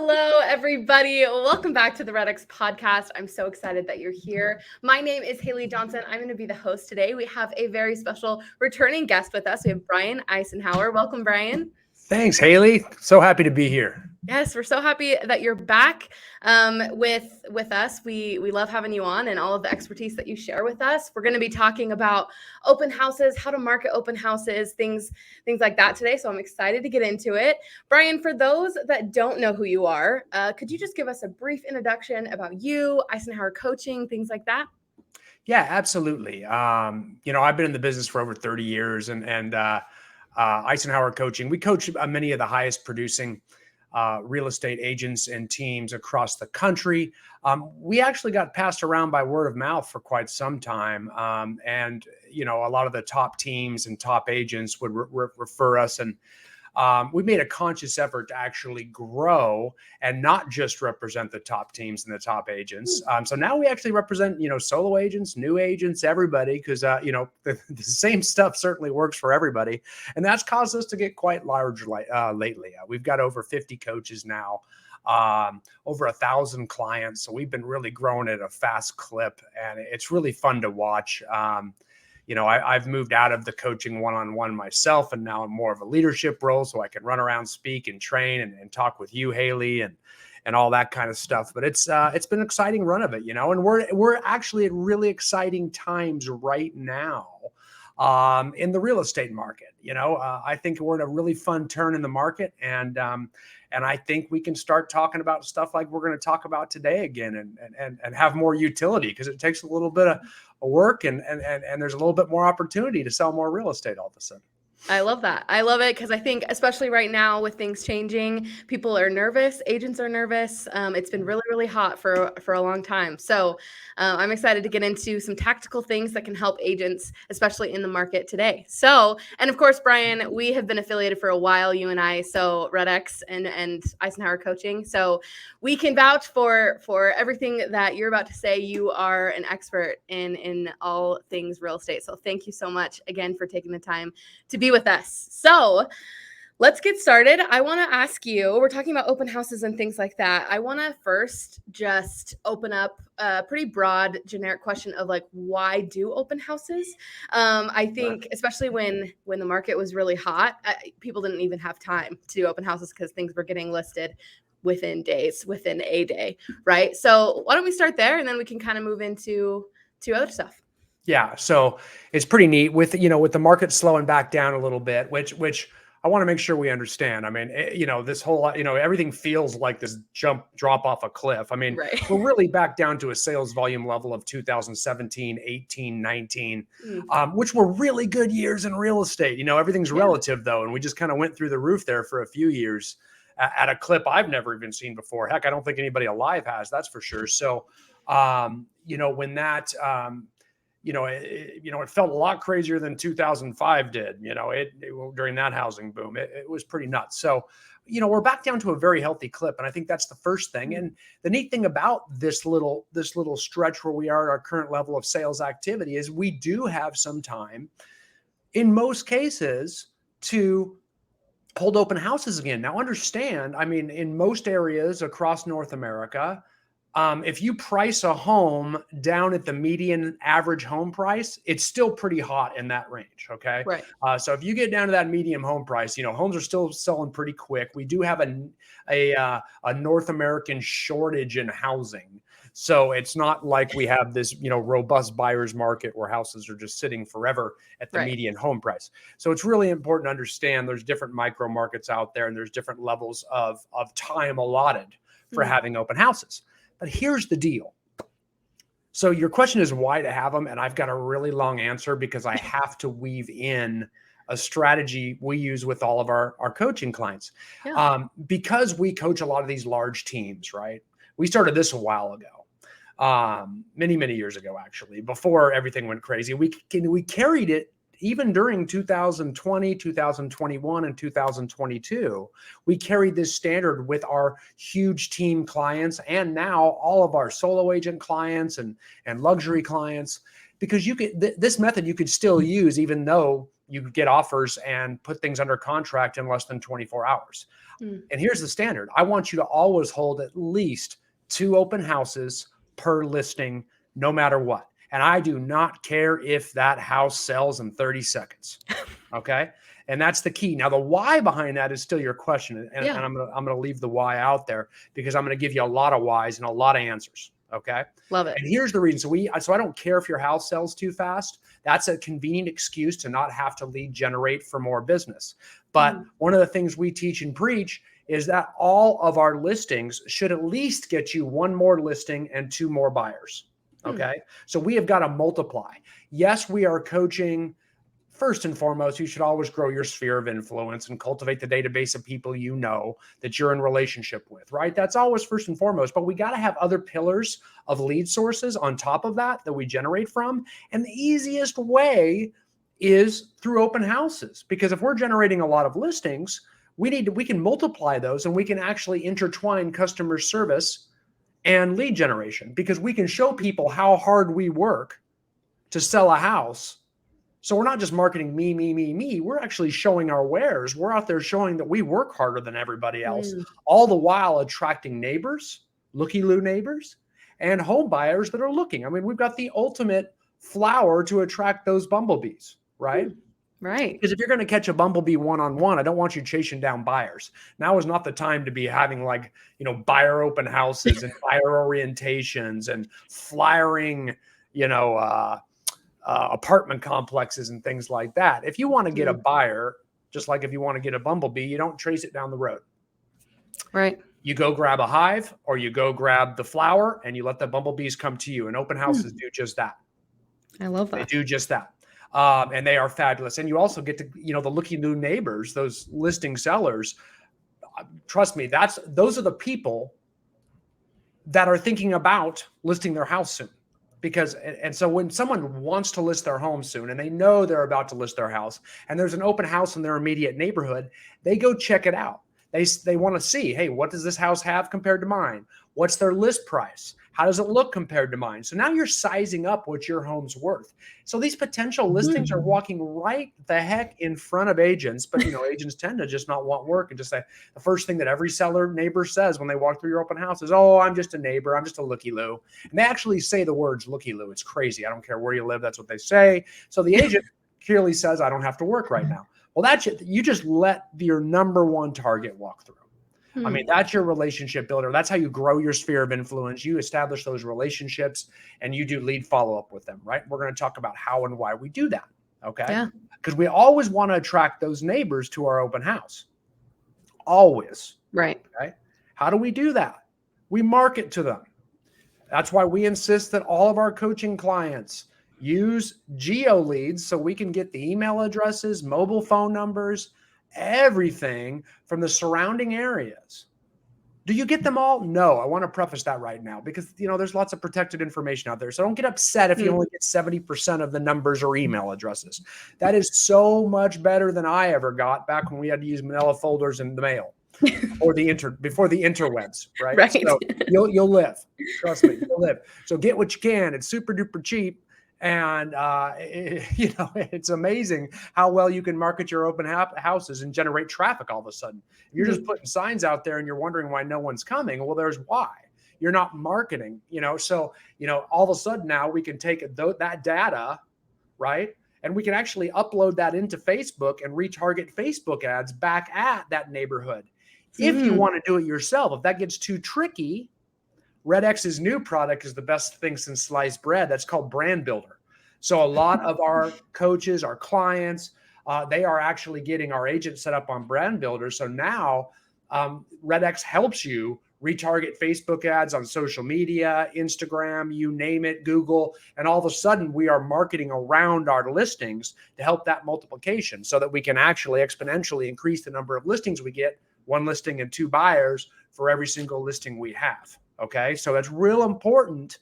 Hello, everybody. Welcome back to the Redx podcast. I'm so excited that you're here. My name is Haley Johnson. I'm going to be the host today. We have a very special returning guest with us. We have Brian Icenhower. Welcome, Brian. Thanks, Haley. So happy to be here. Yes, we're so happy that you're back with us. We love having you on and all of the expertise that you share with us. We're going to be talking about open houses, how to market open houses, things like that today. So I'm excited to get into it. Brian, for those that don't know who you are, could you just give us a brief introduction about you, Icenhower Coaching, things like that? Yeah, absolutely. I've been in the business for over 30 years and Icenhower Coaching, we coach many of the highest producing real estate agents and teams across the country. We actually got passed around by word of mouth for quite some time. And a lot of the top teams and top agents would refer us, and we made a conscious effort to actually grow and not just represent the top teams and the top agents. So now we actually represent, solo agents, new agents, everybody, because, the same stuff certainly works for everybody. And that's caused us to get quite large lately. We've got over 50 coaches now, over 1,000 clients. So we've been really growing at a fast clip, and it's really fun to watch. I've moved out of the coaching one-on-one myself, and now I'm more of a leadership role, so I can run around, speak and train and talk with you, Haley, and all that kind of stuff. But it's been an exciting run of it, and we're actually at really exciting times right now in the real estate market. I think we're in a really fun turn in the market, and I think we can start talking about stuff like we're going to talk about today again, and have more utility, because it takes a little bit of work and there's a little bit more opportunity to sell more real estate all of a sudden. I love that. I love it because I think, especially right now with things changing, people are nervous. Agents are nervous. It's been really, really hot for a long time. So I'm excited to get into some tactical things that can help agents, especially in the market today. So, and of course, Brian, we have been affiliated for a while, you and I, so RedX and Icenhower Coaching. So we can vouch for everything that you're about to say. You are an expert in all things real estate. So thank you so much again for taking the time to be with us. So let's get started. I want to ask you, we're talking about open houses and things like that. I want to first just open up a pretty broad generic question of like, why do open houses? I think especially when the market was really hot, people didn't even have time to do open houses because things were getting listed within days, within a day, right? So why don't we start there, and then we can kind of move into other stuff. Yeah. So it's pretty neat with the market slowing back down a little bit, which I want to make sure we understand. I mean, this whole, everything feels like this drop off a cliff. I mean, right. We're really back down to a sales volume level of 2017, 18, 19, which were really good years in real estate. Everything's relative though. And we just kind of went through the roof there for a few years at a clip I've never even seen before. Heck, I don't think anybody alive has, that's for sure. So, when that, it felt a lot crazier than 2005 did, during that housing boom. It was pretty nuts. So, we're back down to a very healthy clip. And I think that's the first thing. And the neat thing about this little stretch where we are at our current level of sales activity is we do have some time in most cases to hold open houses again. Now understand, I mean, in most areas across North America, if you price a home down at the median average home price, it's still pretty hot in that range. Okay. Right. So if you get down to that medium home price, homes are still selling pretty quick. We do have a North American shortage in housing. So it's not like we have this, robust buyer's market where houses are just sitting forever at the median home price. So it's really important to understand there's different micro markets out there, and there's different levels of time allotted for having open houses. But here's the deal. So your question is why to have them, and I've got a really long answer because I have to weave in a strategy we use with all of our coaching clients. Yeah. Because we coach a lot of these large teams, right? We started this a while ago, many years ago, actually, before everything went crazy. We carried it even during 2020, 2021, and 2022, we carried this standard with our huge team clients, and now all of our solo agent clients and luxury clients, because this method you could still use even though you get offers and put things under contract in less than 24 hours. Mm. And here's the standard. I want you to always hold at least 2 open houses per listing, no matter what. And I do not care if that house sells in 30 seconds. Okay. And that's the key. Now, the why behind that is still your question. And I'm going to leave the why out there because I'm going to give you a lot of whys and a lot of answers. Okay. Love it. And here's the reason. So I don't care if your house sells too fast. That's a convenient excuse to not have to lead generate for more business. But one of the things we teach and preach is that all of our listings should at least get you 1 more listing and 2 more buyers. Okay. So we have got to multiply. Yes, we are coaching. First and foremost, you should always grow your sphere of influence and cultivate the database of people you know that you're in relationship with, right? That's always first and foremost, but we got to have other pillars of lead sources on top of that we generate from. And the easiest way is through open houses, because if we're generating a lot of listings, we can multiply those and we can actually intertwine customer service and lead generation, because we can show people how hard we work to sell a house. So we're not just marketing me. We're actually showing our wares. We're out there showing that we work harder than everybody else, all the while attracting neighbors, looky-loo neighbors, and home buyers that are looking. I mean, we've got the ultimate flower to attract those bumblebees, right? Right. Because if you're going to catch a bumblebee one-on-one, I don't want you chasing down buyers. Now is not the time to be having buyer open houses and buyer orientations and flyering, apartment complexes and things like that. If you want to get a buyer, just like if you want to get a bumblebee, you don't trace it down the road. Right. You go grab a hive or you go grab the flower and you let the bumblebees come to you. And open houses do just that. I love that. They do just that. And they are fabulous. And you also get to, the looky-loo neighbors, those listing sellers. Trust me, those are the people that are thinking about listing their house soon. So when someone wants to list their home soon and they know they're about to list their house and there's an open house in their immediate neighborhood, they go check it out. They want to see, hey, what does this house have compared to mine? What's their list price? How does it look compared to mine? So now you're sizing up what your home's worth. So these potential listings are walking right the heck in front of agents, but agents tend to just not want work and just say the first thing that every seller neighbor says when they walk through your open house is, oh, I'm just a neighbor. I'm just a looky-loo. And they actually say the words looky-loo. It's crazy. I don't care where you live. That's what they say. So the agent clearly says, I don't have to work right now. Well, that's it. You just let your number one target walk through. I mean, that's your relationship builder. That's how you grow your sphere of influence. You establish those relationships and you do lead follow-up with them, right? We're going to talk about how and why we do that, okay? Yeah. Because we always want to attract those neighbors to our open house. Always. Right. Okay? How do we do that? We market to them. That's why we insist that all of our coaching clients use geo leads so we can get the email addresses, mobile phone numbers, everything from the surrounding areas. Do you get them all? No, I want to preface that right now because, there's lots of protected information out there. So don't get upset if you only get 70% of the numbers or email addresses. That is so much better than I ever got back when we had to use manila folders in the mail or before the interwebs, right? Right. So you'll live. Trust me, you'll live. So get what you can. It's super duper cheap. And, it's amazing how well you can market your open houses and generate traffic all of a sudden. If you're just putting signs out there and you're wondering why no one's coming, well, there's why. You're not marketing, So, all of a sudden now we can take that data, right? And we can actually upload that into Facebook and retarget Facebook ads back at that neighborhood. If you want to do it yourself, if that gets too tricky, RedX's new product is the best thing since sliced bread. That's called Brand Builder. So a lot of our coaches, our clients, they are actually getting our agents set up on Brand Builder. So now RedX helps you retarget Facebook ads on social media, Instagram, you name it, Google. And all of a sudden we are marketing around our listings to help that multiplication so that we can actually exponentially increase the number of listings we get, 1 listing and 2 buyers for every single listing we have. Okay, so that's real important.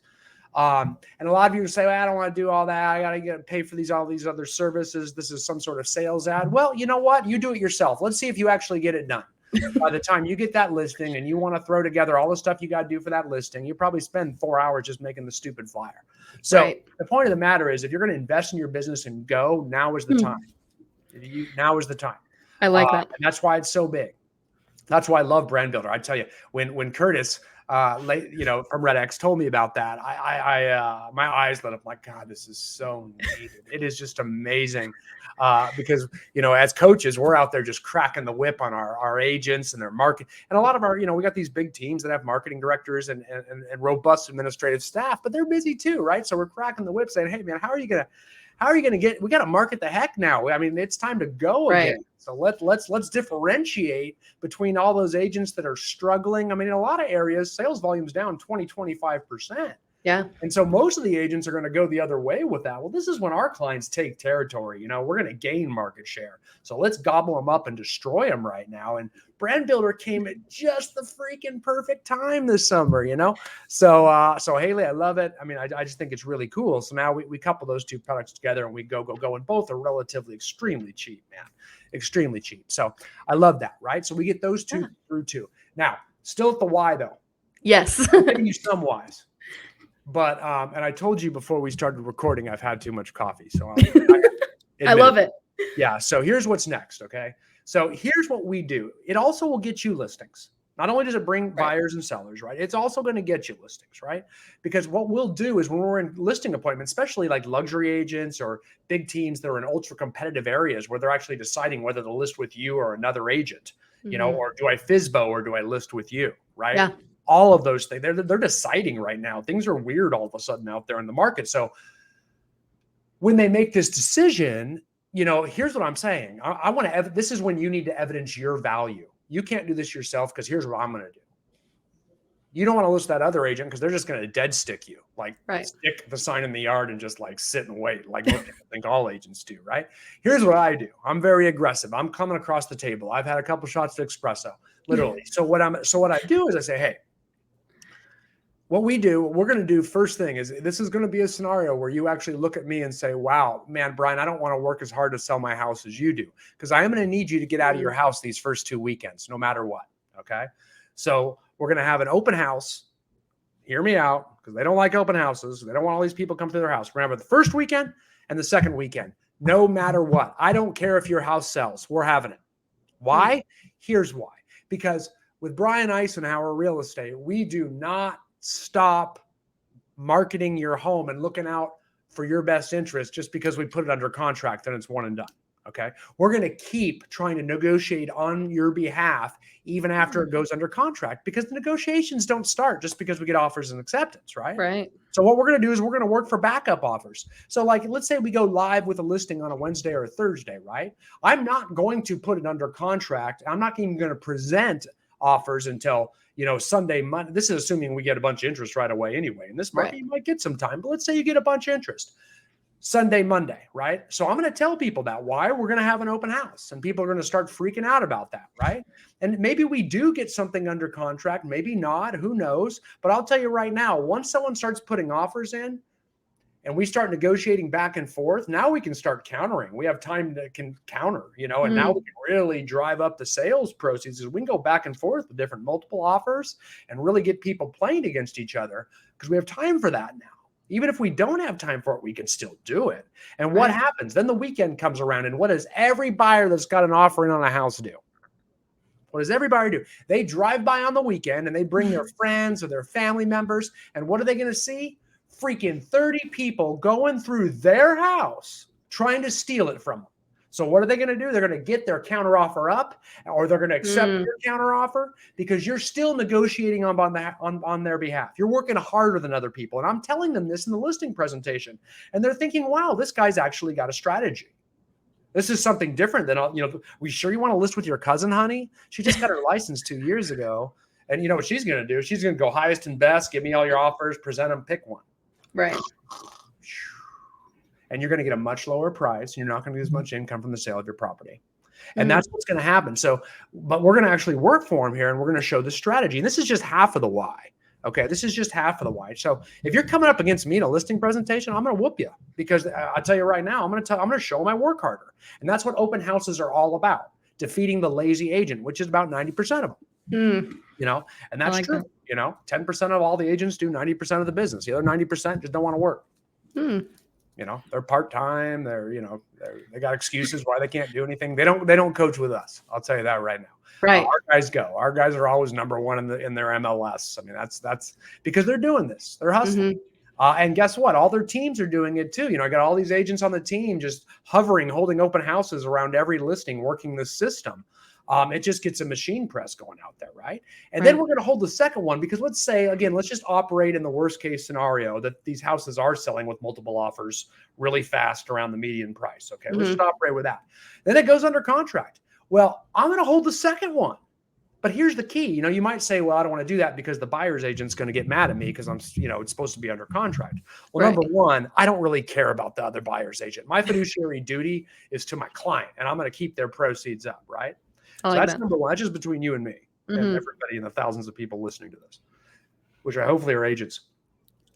And a lot of you say, well, I don't want to do all that. I got to pay for all these other services. This is some sort of sales ad. Well, you know what? You do it yourself. Let's see if you actually get it done. By the time you get that listing and you want to throw together all the stuff you got to do for that listing, you probably spend 4 hours just making the stupid flyer. So the point of the matter is, if you're going to invest in your business and go, now is the time. Now is the time. I like that. And that's why it's so big. That's why I love Brand Builder. I tell you, when Curtis, from Red X told me about that, my eyes lit up like, God, this is so needed. It is just amazing. Because, as coaches, we're out there just cracking the whip on our agents and their market. And a lot of our, we got these big teams that have marketing directors and robust administrative staff, but they're busy too, right? So we're cracking the whip saying, hey, man, how are you going to get, we got to market the heck now. I mean, it's time to go again. So let's differentiate between all those agents that are struggling. I mean, in a lot of areas, sales volume's down 20-25%. Yeah. And so most of the agents are going to go the other way with that. Well, this is when our clients take territory. We're going to gain market share. So let's gobble them up and destroy them right now. And Brand Builder came at just the freaking perfect time this summer, So Haley, I love it. I mean, I just think it's really cool. So now we couple those two products together and we go. And both are relatively extremely cheap, man. Extremely cheap. So I love that, right? So we get those two through too. Now, still at the why though. Yes. I'm giving you some whys. But and I told you before we started recording, I've had too much coffee. So I love it. Yeah. So here's what's next. Okay. So here's what we do. It also will get you listings. Not only does it bring buyers and sellers, right? It's also going to get you listings, right? Because what we'll do is when we're in listing appointments, especially like luxury agents or big teams that are in ultra competitive areas where they're actually deciding whether to list with you or another agent, or do I fizzbo or do I list with you, right? Yeah. All of those things, they're deciding right now. Things are weird all of a sudden out there in the market. So when they make this decision, here's what I'm saying. I want to, this is when you need to evidence your value. You can't do this yourself because here's what I'm going to do. You don't want to list that other agent because they're just going to dead stick you, like stick the sign in the yard and just like sit and wait, like most people think all agents do, right? Here's what I do. I'm very aggressive. I'm coming across the table. I've had a couple shots of espresso, literally. So what I do is I say, hey, what we're going to do first thing is this is going to be a scenario where you actually look at me and say, wow, man, Brian, I don't want to work as hard to sell my house as you do because I am going to need you to get out of your house these first 2 weekends, no matter what. Okay. So we're going to have an open house. Hear me out because they don't like open houses. They don't want all these people come to their house. We're going to have the first weekend and the second weekend, no matter what. I don't care if your house sells. We're having it. Why? Here's why. Because with Brian Icenhower Real Estate, we do not stop marketing your home and looking out for your best interest just because we put it under contract and it's one and done. Okay. We're going to keep trying to negotiate on your behalf even after it goes under contract because the negotiations don't start just because we get offers and acceptance, right? Right. So what we're going to do is we're going to work for backup offers. So like, let's say we go live with a listing on a Wednesday or a Thursday, right? I'm not going to put it under contract. I'm not even going to present offers until Sunday, Monday. This is assuming we get a bunch of interest right away anyway. In this market, you might get some time, but let's say you get a bunch of interest. Sunday, Monday, right? So I'm going to tell people that why we're going to have an open house and people are going to start freaking out about that, right? And maybe we do get something under contract, maybe not, who knows? But I'll tell you right now, once someone starts putting offers in and we start negotiating back and forth, now we can start countering. We have time that can counter, and now we can really drive up the sales proceeds. We can go back and forth with different multiple offers and really get people playing against each other because we have time for that now. Even if we don't have time for it, we can still do it. And what happens? Then the weekend comes around, and what does every buyer that's got an offer in on a house do? What does every buyer do? They drive by on the weekend, and they bring their friends or their family members, and what are they going to see? Freaking 30 people going through their house trying to steal it from them. So what are they going to do? They're going to get their counter offer up, or they're going to accept your counter offer because you're still negotiating on their behalf. You're working harder than other people. And I'm telling them this in the listing presentation. And they're thinking, wow, this guy's actually got a strategy. This is something different than, we sure you want to list with your cousin, honey? She just got her license 2 years ago. And you know what she's going to do? She's going to go highest and best, give me all your offers, present them, pick one. Right. And you're going to get a much lower price. You're not going to get as much income from the sale of your property. And that's what's going to happen. So, but we're going to actually work for them here and we're going to show the strategy. And this is just half of the why. Okay. This is just half of the why. So if you're coming up against me in a listing presentation, I'm going to whoop you because I'll tell you right now, I'm going to show them I work harder. And that's what open houses are all about. Defeating the lazy agent, which is about 90% of them, and that's true. 10% of all the agents do 90% of the business. The other 90% just don't want to work. they're part-time. They got excuses why they can't do anything. They don't coach with us. I'll tell you that right now. Right. Our guys go. Our guys are always number one in their MLS. I mean, that's because they're doing this. They're hustling. And guess what? All their teams are doing it too. I got all these agents on the team just hovering, holding open houses around every listing, working this system. It just gets a machine press going out there, right? And then we're going to hold the second one because let's just operate in the worst case scenario that these houses are selling with multiple offers really fast around the median price. Okay, let's just operate with that. Then it goes under contract. Well, I'm going to hold the second one. But here's the key. You might say, well, I don't want to do that because the buyer's agent's going to get mad at me because it's supposed to be under contract. Well, number one, I don't really care about the other buyer's agent. My fiduciary duty is to my client, and I'm going to keep their proceeds up, right? So that's number one. That's just between you and me and everybody and the thousands of people listening to this, which I hopefully are agents.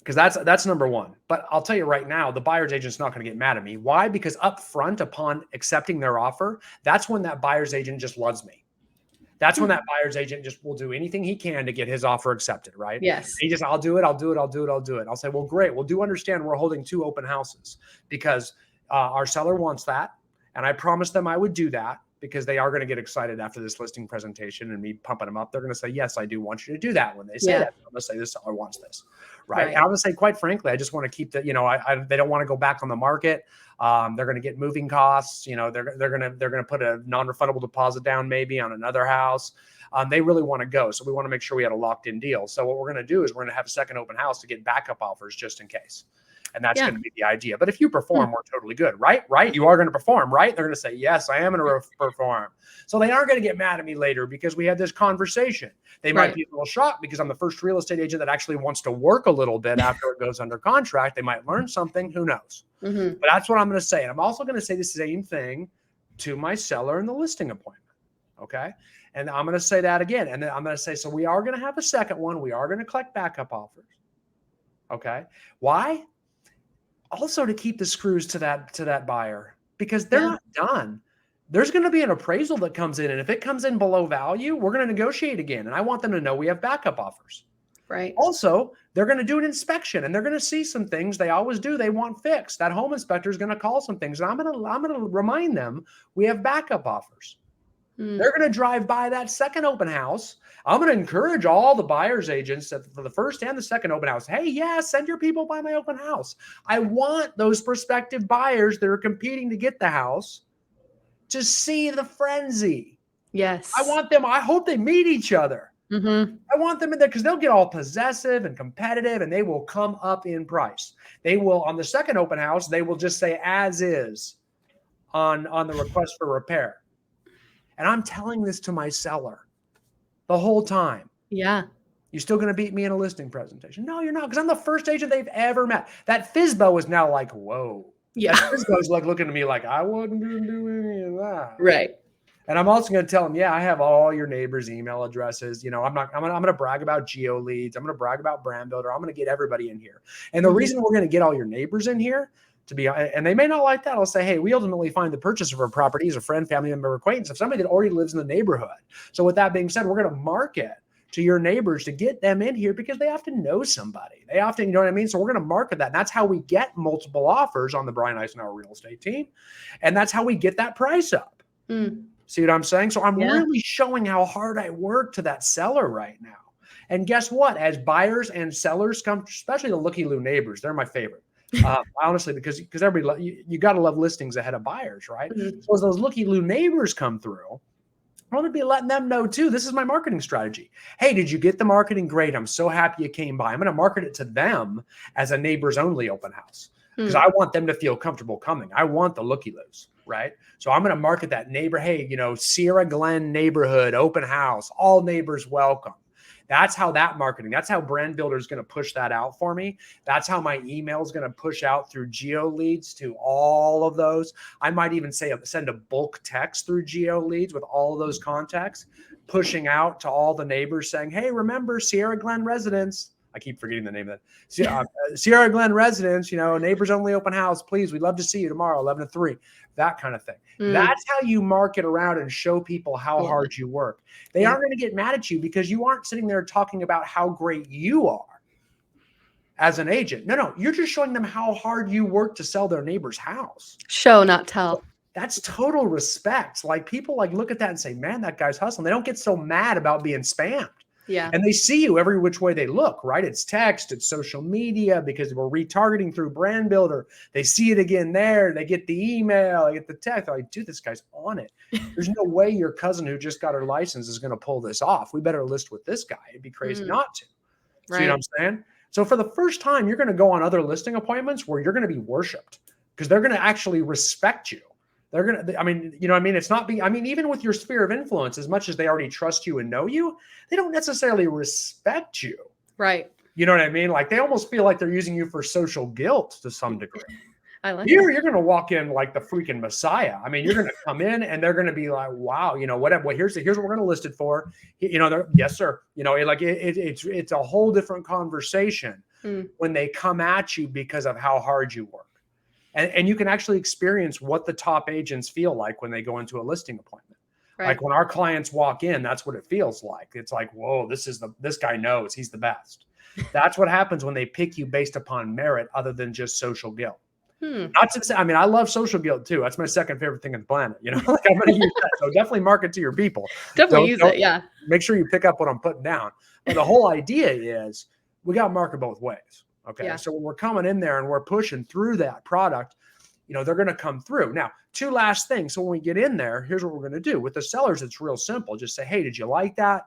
Because that's number one. But I'll tell you right now, the buyer's agent's not going to get mad at me. Why? Because up front, upon accepting their offer, that's when that buyer's agent just loves me. That's when that buyer's agent just will do anything he can to get his offer accepted, right? Yes. I'll do it. I'll say, well, great. Well, do understand we're holding 2 open houses because our seller wants that. And I promised them I would do that because they are going to get excited after this listing presentation and me pumping them up. They're going to say, yes, I do want you to do that. When they say that, I'm going to say, this seller wants this, right? And I'm going to say, quite frankly, I just want to keep that, they don't want to go back on the market. They're going to get moving costs. They're going to put a non-refundable deposit down maybe on another house. They really want to go. So we want to make sure we had a locked in deal. So what we're going to do is we're going to have a second open house to get backup offers just in case. And that's going to be the idea. But if you perform, we're totally good, right? You are going to perform, right? They're going to say, yes, I am going to perform. So they aren't going to get mad at me later because we had this conversation. They might be a little shocked because I'm the first real estate agent that actually wants to work a little bit after it goes under contract. They might learn something. Who knows? But that's what I'm going to say. And I'm also going to say the same thing to my seller in the listing appointment. Okay. And I'm going to say that again. And then I'm going to say, so we are going to have a second one. We are going to collect backup offers. Okay. Why? Also to keep the screws to that buyer because they're not done. There's going to be an appraisal that comes in. And if it comes in below value, we're going to negotiate again. And I want them to know we have backup offers. Right. Also, they're going to do an inspection and they're going to see some things they always do. They want fixed. That home inspector is going to call some things. And I'm going to remind them we have backup offers. They're going to drive by that second open house. I'm going to encourage all the buyer's agents for the first and the second open house. Hey, yeah, send your people by my open house. I want those prospective buyers that are competing to get the house to see the frenzy. Yes. I hope they meet each other. I want them in there because they'll get all possessive and competitive and they will come up in price. They will, on the second open house, they will just say as is on the request for repair. And I'm telling this to my seller the whole time. Yeah. You still going to beat me in a listing presentation? No, you're not, because I'm the first agent they've ever met. That FIZBO is now like, whoa. Yeah. That FIZBO is like looking at me like, I wouldn't do any of that. Right. And I'm also going to tell them, yeah, I have all your neighbors' email addresses. I'm going to brag about geo leads. I'm going to brag about brand builder. I'm going to get everybody in here. And the reason we're going to get all your neighbors in here and they may not like that. I'll say, hey, we ultimately find the purchaser of a property as a friend, family member, acquaintance of somebody that already lives in the neighborhood. So with that being said, we're going to market to your neighbors to get them in here because they often know somebody. They often, you know what I mean? So we're going to market that. And that's how we get multiple offers on the Brian Icenhower real estate team. And that's how we get that price up. See what I'm saying? So I'm really showing how hard I work to that seller right now. And guess what? As buyers and sellers come, especially the looky-loo neighbors, they're my favorite. Honestly, because everybody, you got to love listings ahead of buyers, right? So as those looky-loo neighbors come through, I want to be letting them know too. This is my marketing strategy. Hey, did you get the marketing? Great. I'm so happy you came by. I'm going to market it to them as a neighbors only open house because I want them to feel comfortable coming. I want the looky-loos, right? So I'm going to market that neighbor. Hey, Sierra Glen neighborhood open house, all neighbors welcome. That's how that's how Brand Builder is going to push that out for me. That's how my email is going to push out through geo leads to all of those. I might even send a bulk text through geo leads with all of those contacts, pushing out to all the neighbors saying, hey, remember Sierra Glen residents. I keep forgetting the name of that. Sierra Glen residents, neighbors only open house. Please, we'd love to see you tomorrow, 11 to 3. That kind of thing. That's how you market around and show people how hard you work. They aren't going to get mad at you because you aren't sitting there talking about how great you are. as an agent. No, you're just showing them how hard you work to sell their neighbor's house. Show, not tell. That's total respect. Like people like look at that and say, man, that guy's hustling. They don't get so mad about being spammed. Yeah. And they see you every which way they look, right? It's text, it's social media, because we're retargeting through Brand Builder. They see it again there. They get the email, they get the text. They're like, dude, this guy's on it. There's no way your cousin who just got her license is going to pull this off. We better list with this guy. It'd be crazy not to. Right. See what I'm saying? So for the first time, you're going to go on other listing appointments where you're going to be worshiped because they're going to actually respect you. They're going to, I mean, you know what I mean? It's not even with your sphere of influence, as much as they already trust you and know you, they don't necessarily respect you. Right. You know what I mean? Like they almost feel like they're using you for social guilt to some degree. I like You're going to walk in like the freaking Messiah. I mean, you're going to come in and they're going to be like, wow, you know, whatever. Here's what we're going to list it for. You know, yes, sir. You know, it's a whole different conversation when they come at you because of how hard you work. And you can actually experience what the top agents feel like when they go into a listing appointment. Right. Like when our clients walk in, that's what it feels like. It's like, whoa, this guy knows he's the best. That's what happens when they pick you based upon merit other than just social guilt. Not to say, I mean, I love social guilt too. That's my second favorite thing on the planet. You know, like I'm going to use that. So definitely market to your people. Definitely use it. Yeah. Make sure you pick up what I'm putting down. But the whole idea is we got to market both ways. Okay. Yeah. So when we're coming in there and we're pushing through that product, you know, they're going to come through. Now, two last things. So when we get in there, here's what we're going to do. With the sellers, it's real simple. Just say, hey, did you like that?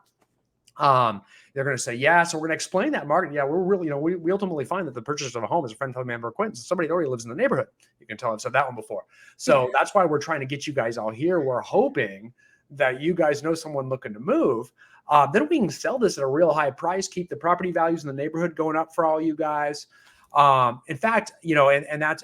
They're going to say, yeah. So we're going to explain that market. Yeah, we're really, you know, we ultimately find that the purchase of a home is a friend, family member, acquaintance, somebody that already lives in the neighborhood. You can tell I've said that one before. So that's why we're trying to get you guys all here. We're hoping that you guys know someone looking to move. Then we can sell this at a real high price, keep the property values in the neighborhood going up for all you guys. In fact, you know, and that's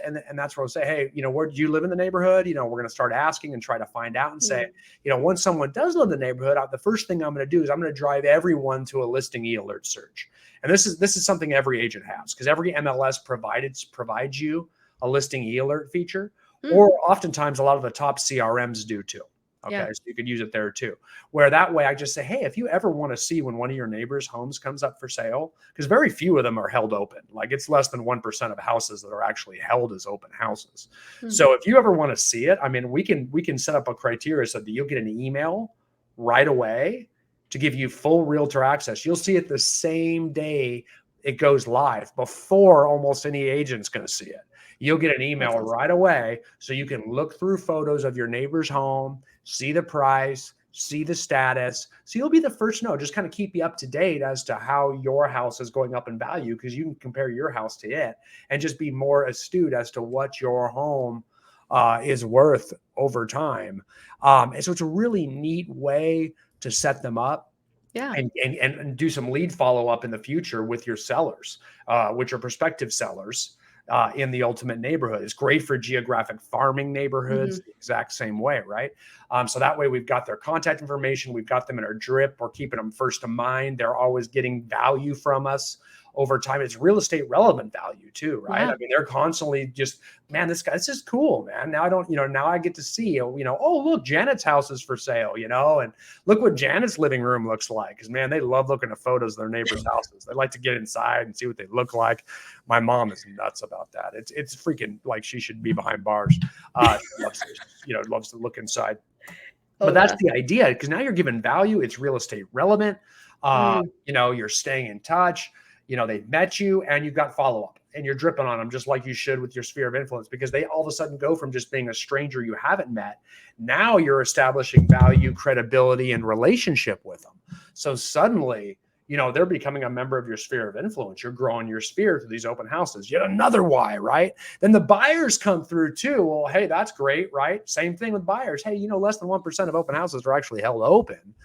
where I'll say, hey, you know, where do you live in the neighborhood? You know, we're going to start asking and try to find out and say, you know, once someone does live in the neighborhood, the first thing I'm going to do is I'm going to drive everyone to a listing e-alert search. And this is something every agent has, because every MLS provides you a listing e-alert feature, or oftentimes a lot of the top CRMs do too. Okay. Yeah. So you could use it there too, where that way I just say, hey, if you ever want to see when one of your neighbors' homes comes up for sale, because very few of them are held open, like it's less than 1% of houses that are actually held as open houses. So if you ever want to see it, I mean, we can set up a criteria so that you'll get an email right away to give you full realtor access. You'll see it the same day it goes live, before almost any agent's going to see it. You'll get an email right away so you can look through photos of your neighbor's home, see the price, see the status. So you'll be the first to know, just kind of keep you up to date as to how your house is going up in value, because you can compare your house to it and just be more astute as to what your home is worth over time. And so it's a really neat way to set them up. Yeah. And do some lead follow-up in the future with your sellers, which are prospective sellers. In the ultimate neighborhood. It's great for geographic farming neighborhoods, the exact same way, right? So that way we've got their contact information, we've got them in our drip, we're keeping them first of mind. They're always getting value from us over time. It's real estate relevant value too, right? Yeah. I mean, they're constantly just, man, this is cool, man. Now now I get to see, oh, look, Janet's house is for sale, and look what Janet's living room looks like. Because, man, they love looking at photos of their neighbors' houses. They like to get inside and see what they look like. My mom is nuts about that. It's freaking like she should be behind bars. Loves to look inside. But that's the idea, because now you're giving value. It's real estate relevant. You're staying in touch. They've met you and you've got follow-up and you're dripping on them just like you should with your sphere of influence, because they all of a sudden go from just being a stranger you haven't met. Now you're establishing value, credibility, and relationship with them. So suddenly, they're becoming a member of your sphere of influence. You're growing your sphere through these open houses. Yet another why, right? Then the buyers come through too. Well, hey, that's great, right? Same thing with buyers. Hey, less than 1% of open houses are actually held open.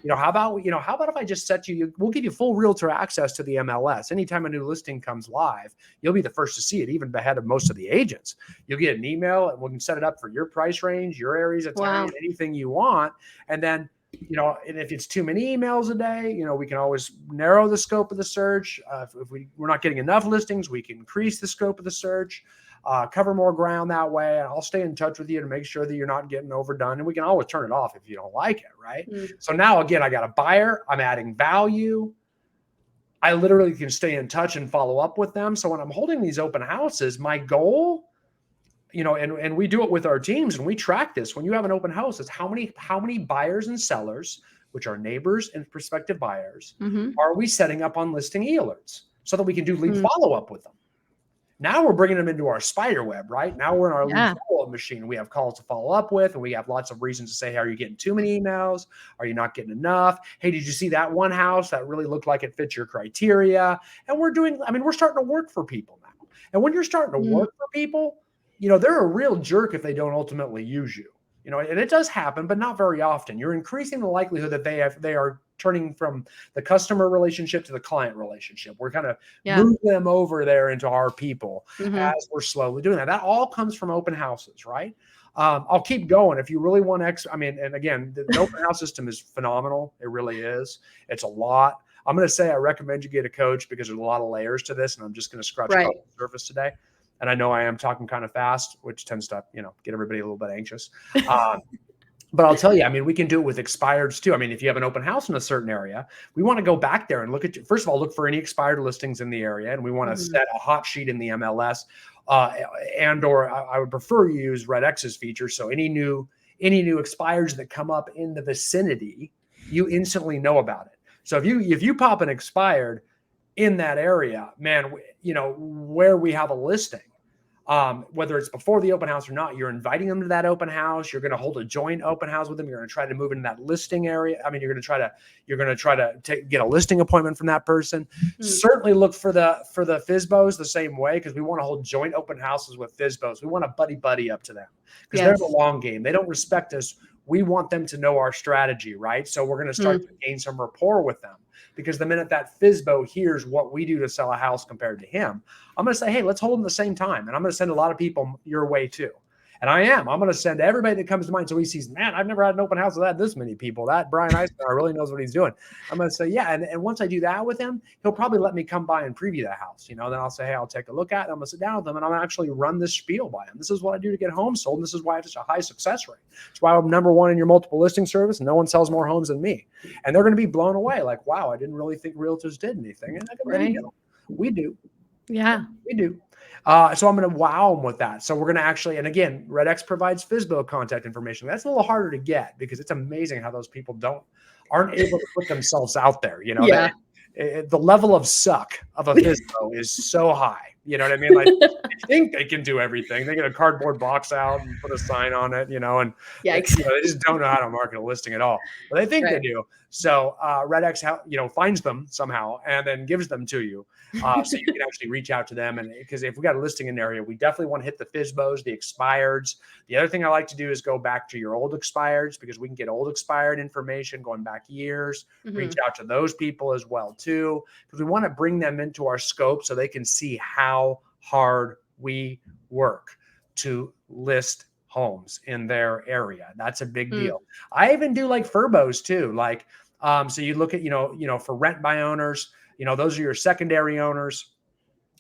How about if I just set we'll give you full realtor access to the MLS. Anytime a new listing comes live, you'll be the first to see it, even ahead of most of the agents. You'll get an email and we can set it up for your price range, your areas of town, anything you want. And then, and if it's too many emails a day, we can always narrow the scope of the search. If we're not getting enough listings, we can increase the scope of the search, cover more ground that way. And I'll stay in touch with you to make sure that you're not getting overdone. And we can always turn it off if you don't like it, right? So now, again, I got a buyer. I'm adding value. I literally can stay in touch and follow up with them. So when I'm holding these open houses, my goal, and we do it with our teams and we track this. When you have an open house, it's how many buyers and sellers, which are neighbors and prospective buyers, are we setting up on listing alerts so that we can do lead follow-up with them. Now we're bringing them into our spider web, right? Now we're in our lead follow-up machine. We have calls to follow up with, and we have lots of reasons to say, hey, are you getting too many emails? Are you not getting enough? Hey, did you see that one house that really looked like it fits your criteria? And we're starting to work for people now. And when you're starting to work for people, they're a real jerk if they don't ultimately use you. And it does happen, but not very often. You're increasing the likelihood that they are turning from the customer relationship to the client relationship. We're kind of move them over there into our people as we're slowly doing that. That all comes from open houses, right? I'll keep going. If you really want and again, the open house system is phenomenal. It really is. It's a lot. I'm going to say I recommend you get a coach because there's a lot of layers to this, and I'm just going to scratch the surface today. And I know I am talking kind of fast, which tends to, get everybody a little bit anxious. But I'll tell you, we can do it with expireds too. If you have an open house in a certain area, we want to go back there and first of all, look for any expired listings in the area. And we want to set a hot sheet in the MLS or I would prefer you use Red X's feature. So any new expireds that come up in the vicinity, you instantly know about it. So if you pop an expired in that area, man, where we have a listing, whether it's before the open house or not, you're inviting them to that open house. You're going to hold a joint open house with them. You're going to try to move into that listing area. You're going to try to get a listing appointment from that person. Certainly look for the fizzbos the same way, because we want to hold joint open houses with fizzbos. We want to buddy up to them because they're the long game. They don't respect us. We want them to know our strategy, right? So we're going to start to gain some rapport with them, because the minute that fizzbo hears what we do to sell a house compared to him, I'm going to say, hey, let's hold them the same time. And I'm going to send a lot of people your way too. And I'm going to send everybody that comes to mind. So he sees, man, I've never had an open house that had this many people. That Brian Icenhower really knows what he's doing. I'm going to say, yeah. And once I do that with him, he'll probably let me come by and preview that house. Then I'll say, hey, I'll take a look at it. I'm going to sit down with him and I'm going to actually run this spiel by him. This is what I do to get homes sold. And this is why I have such a high success rate. It's why I'm number one in your multiple listing service, and no one sells more homes than me. And they're going to be blown away. Like, wow, I didn't really think realtors did anything. And we do. Yeah, we do. So I'm going to wow them with that. So we're going to actually, and again, Red X provides FISBO contact information. That's a little harder to get, because it's amazing how those people aren't able to put themselves out there. The level of suck of a FISBO is so high. You know what I mean? Like, they think they can do everything. They get a cardboard box out and put a sign on it, and they just don't know how to market a listing at all. But they think they do. So Red X, finds them somehow and then gives them to you. So you can actually reach out to them. And because if we got a listing in an area, we definitely want to hit the FISBOs, the expireds. The other thing I like to do is go back to your old expireds, because we can get old expired information going back years, reach out to those people as well too, because we want to bring them into our scope so they can see how hard we work to list homes in their area. That's a big deal. I even do like FIRBOs too. Like, so you look at, for rent by owners, those are your secondary owners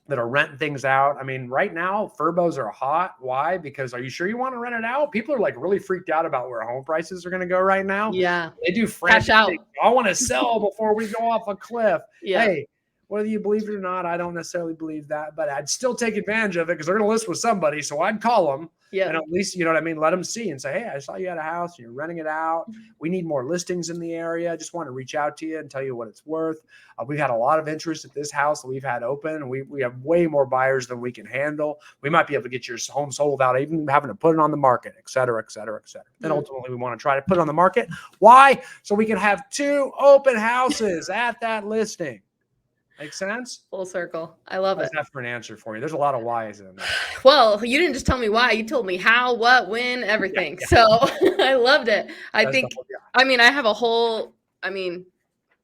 that are renting things out. Right now, FIRBOs are hot. Why? Because are you sure you want to rent it out? People are like really freaked out about where home prices are going to go right now. Yeah. They do frantic things. I want to sell before we go off a cliff. Yeah. Hey, whether you believe it or not, I don't necessarily believe that, but I'd still take advantage of it because they're going to list with somebody. So I'd call them. Yeah. And at least, let them see and say, hey, I saw you had a house and you're renting it out. We need more listings in the area. I just want to reach out to you and tell you what it's worth. We've had a lot of interest at this house that we've had open. We have way more buyers than we can handle. We might be able to get your home sold without even having to put it on the market, et cetera, et cetera, et cetera. Then ultimately we want to try to put it on the market. Why? So we can have 2 open houses at that listing. Make sense? Full circle. I love it. That's for an answer for you. There's a lot of whys in there. Well, you didn't just tell me why. You told me how, what, when, everything. Yeah. So I loved it. I have a whole,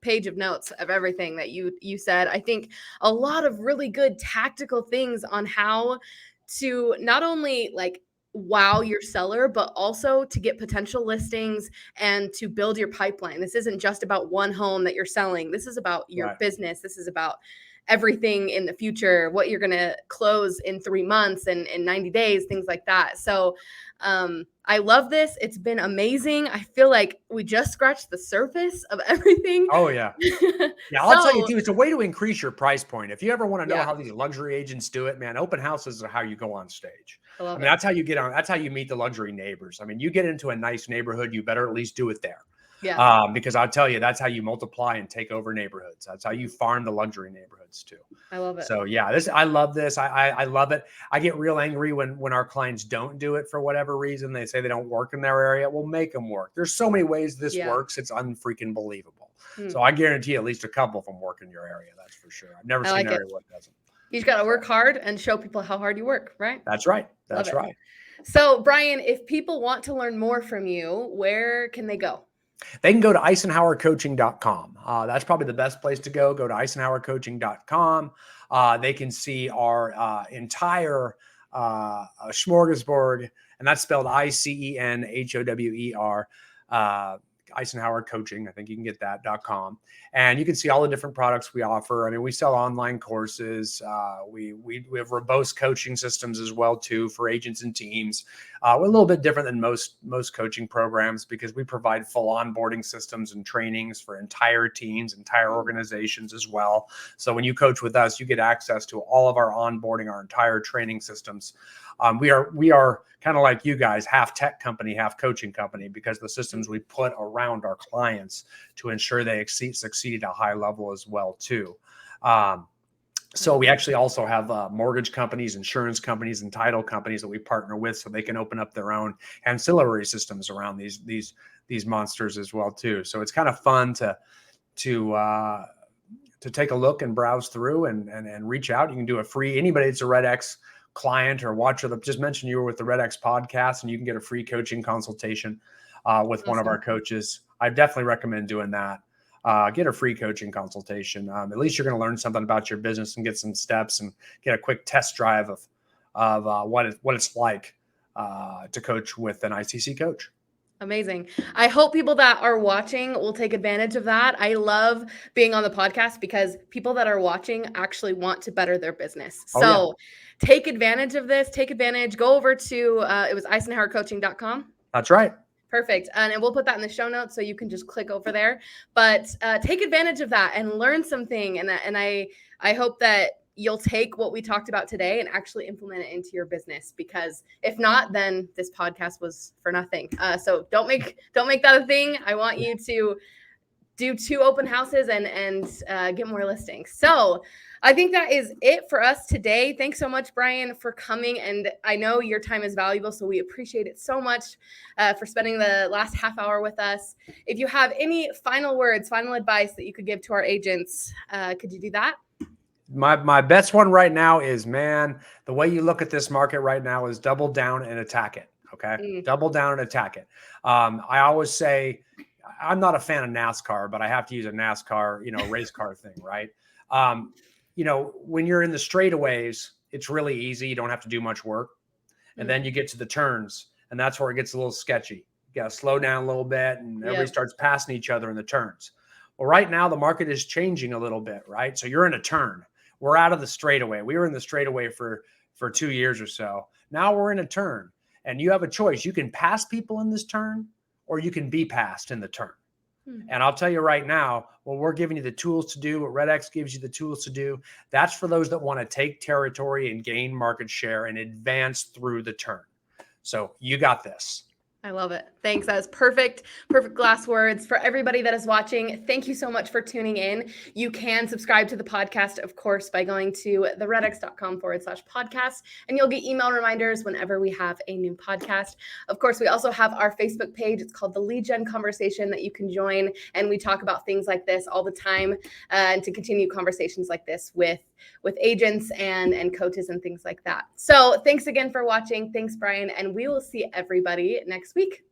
page of notes of everything that you said. I think a lot of really good tactical things on how to not only wow your seller, but also to get potential listings and to build your pipeline. This isn't just about one home that you're selling. This is about your business. This is about everything in the future, what you're going to close in 3 months and in 90 days, things like that. So I love this. It's been amazing. I feel like we just scratched the surface of everything. Oh yeah. Yeah, I'll tell you too, it's a way to increase your price point. If you ever want to know how these luxury agents do it, man, open houses are how you go on stage. I mean, that's how you get on. That's how you meet the luxury neighbors. I mean, you get into a nice neighborhood, you better at least do it there. Yeah. Because I'll tell you, that's how you multiply and take over neighborhoods. That's how you farm the luxury neighborhoods too. I love it. So yeah, I love this. I love it. I get real angry when our clients don't do it for whatever reason. They say they don't work in their area. We'll make them work. There's so many ways this works. It's unfreaking believable. So I guarantee at least a couple of them work in your area. That's for sure. I've never seen an area where it doesn't. You just got to work hard and show people how hard you work, right? That's right. That's right. So Brian, if people want to learn more from you, where can they go? They can go to Icenhowercoaching.com. That's probably the best place to go. Go to Icenhowercoaching.com. They can see our entire smorgasbord, and that's spelled Icenhower. Icenhower Coaching. I think you can get that.com. And you can see all the different products we offer. I mean, we sell online courses. We have verbose coaching systems as well too for agents and teams. We're a little bit different than most coaching programs because we provide full onboarding systems and trainings for entire teams, entire organizations as well. So when you coach with us, you get access to all of our onboarding, our entire training systems. We are kind of like you guys, half tech company, half coaching company, because the systems we put around our clients to ensure they succeed at a high level as well too. So we actually also have mortgage companies, insurance companies, and title companies that we partner with, so they can open up their own ancillary systems around these monsters as well too. So it's kind of fun to take a look and browse through and reach out. You can do a free, anybody that's a RedX client or watcher, just mention you were with the RedX podcast, and you can get a free coaching consultation with one of our coaches. I definitely recommend doing that. Get a free coaching consultation. At least you're going to learn something about your business and get some steps and get a quick test drive of what it's like to coach with an ICC coach. Amazing. I hope people that are watching will take advantage of that. I love being on the podcast because people that are watching actually want to better their business. So take advantage of this. Take advantage. Go over to, it was IcenhowerCoaching.com. That's right. Perfect. And we'll put that in the show notes so you can just click over there. But take advantage of that and learn something. And I hope that you'll take what we talked about today and actually implement it into your business, because if not, then this podcast was for nothing. So don't make that a thing. I want you to do 2 open houses and get more listings. So I think that is it for us today. Thanks so much, Brian, for coming. And I know your time is valuable, so we appreciate it so much for spending the last half hour with us. If you have any final words, final advice that you could give to our agents, could you do that? My best one right now is, man, the way you look at this market right now is double down and attack it. Okay. Double down and attack it. I always say, I'm not a fan of NASCAR, but I have to use a NASCAR, race car thing, right? When you're in the straightaways, it's really easy. You don't have to do much work. And then you get to the turns, and that's where it gets a little sketchy. You got to slow down a little bit, and everybody starts passing each other in the turns. Well, right now the market is changing a little bit, right? So you're in a turn. We're out of the straightaway. We were in the straightaway for 2 years or so. Now we're in a turn, and you have a choice. You can pass people in this turn, or you can be passed in the turn. And I'll tell you right now, what we're giving you the tools to do, what RedX gives you the tools to do, that's for those that want to take territory and gain market share and advance through the turn. So you got this. I love it. Thanks. That was perfect. Perfect last words. For everybody that is watching, thank you so much for tuning in. You can subscribe to the podcast, of course, by going to theredx.com/podcast, and you'll get email reminders whenever we have a new podcast. Of course, we also have our Facebook page. It's called the Lead Gen Conversation that you can join, and we talk about things like this all the time, and to continue conversations like this with agents and coaches and things like that. So thanks again for watching. Thanks, Brian, and we will see everybody next week.